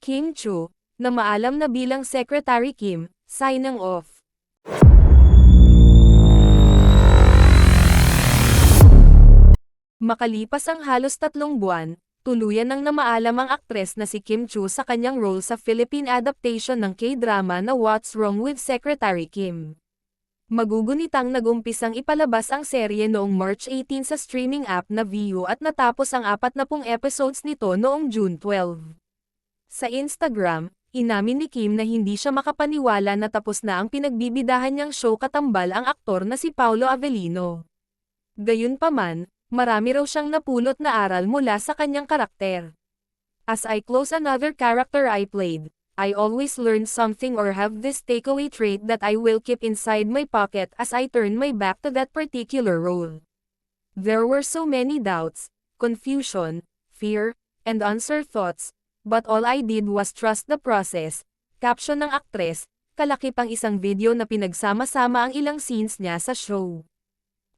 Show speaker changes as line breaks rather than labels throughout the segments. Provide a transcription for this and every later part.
Kim Chu, na maalam na bilang Secretary Kim, signing off. Makalipas ang halos 3 buwan, tuluyan nang namaalam ang aktres na si Kim Chu sa kanyang role sa Philippine adaptation ng K-drama na What's Wrong with Secretary Kim. Magugunitang nag-umpisang ipalabas ang serye noong March 18 sa streaming app na Viu at natapos ang 40 episodes nito noong June 12. Sa Instagram, inamin ni Kim na hindi siya makapaniwala na tapos na ang pinagbibidahan niyang show katambal ang aktor na si Paulo Avellino. Gayunpaman, marami raw siyang napulot na aral mula sa kanyang karakter. As I close another character I played, I always learn something or have this takeaway trait that I will keep inside my pocket as I turn my back to that particular role. There were so many doubts, confusion, fear, and unsure thoughts, but all I did was trust the process. Caption ng aktres, kalakip ang isang video na pinagsama-sama ang ilang scenes niya sa show.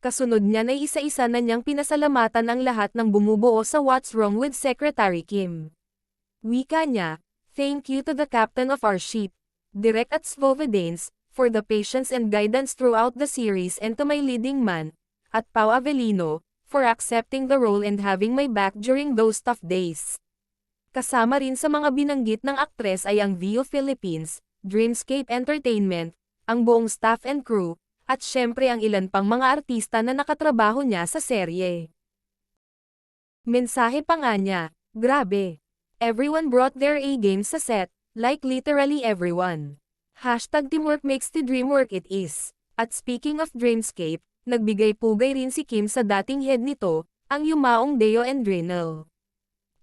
Kasunod niyan ay isa-isa na niyang pinasalamatan ang lahat ng bumubuo sa What's Wrong with Secretary Kim. Wika niya, "Thank you to the captain of our ship, Direk at Svobodanes, for the patience and guidance throughout the series and to my leading man, at Pau Avellino, for accepting the role and having my back during those tough days." Kasama rin sa mga binanggit ng aktres ay ang Viu Philippines, Dreamscape Entertainment, ang buong staff and crew, at syempre ang ilan pang mga artista na nakatrabaho niya sa serye. Mensahe pa nga niya, "Grabe. Everyone brought their A-game sa set, like literally everyone. #teamwork makes the dream work it is." At speaking of Dreamscape, nagbigay-pugay rin si Kim sa dating head nito, ang yumaong Deo and Drinel.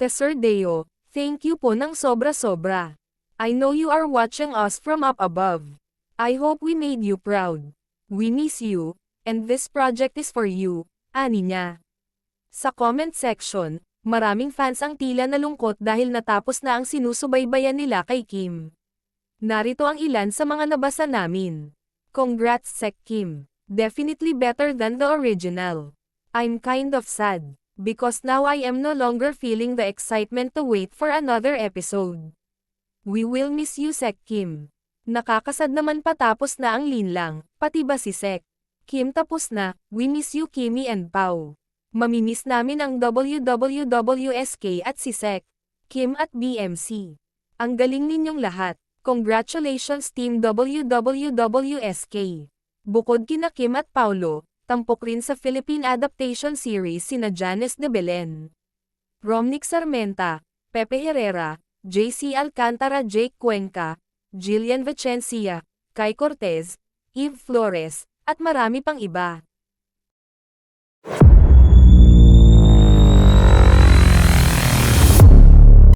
"Sir Deo, thank you po ng sobra-sobra. I know you are watching us from up above. I hope we made you proud. We miss you, and this project is for you," ani niya. Sa comment section, maraming fans ang tila nalungkot dahil natapos na ang sinusubaybayan nila kay Kim. Narito ang ilan sa mga nabasa namin. "Congrats Sec Kim. Definitely better than the original. I'm kind of sad, because now I am no longer feeling the excitement to wait for another episode. We will miss you Sec Kim. Nakakasad naman patapos na ang linlang, pati ba si Sec Kim tapos na, we miss you Kimi and Pau. Mamimiss namin ang WWWSK at si Sec Kim at BMC. Ang galing ninyong lahat. Congratulations Team WWWSK. Bukod kina Kim at Paulo, tampok rin sa Philippine adaptation series sina Janice de Belen, Romnick Sarmenta, Pepe Herrera, JC Alcantara, Jake Cuenca, Jillian Vicencia, Kai Cortez, Eve Flores, at marami pang iba.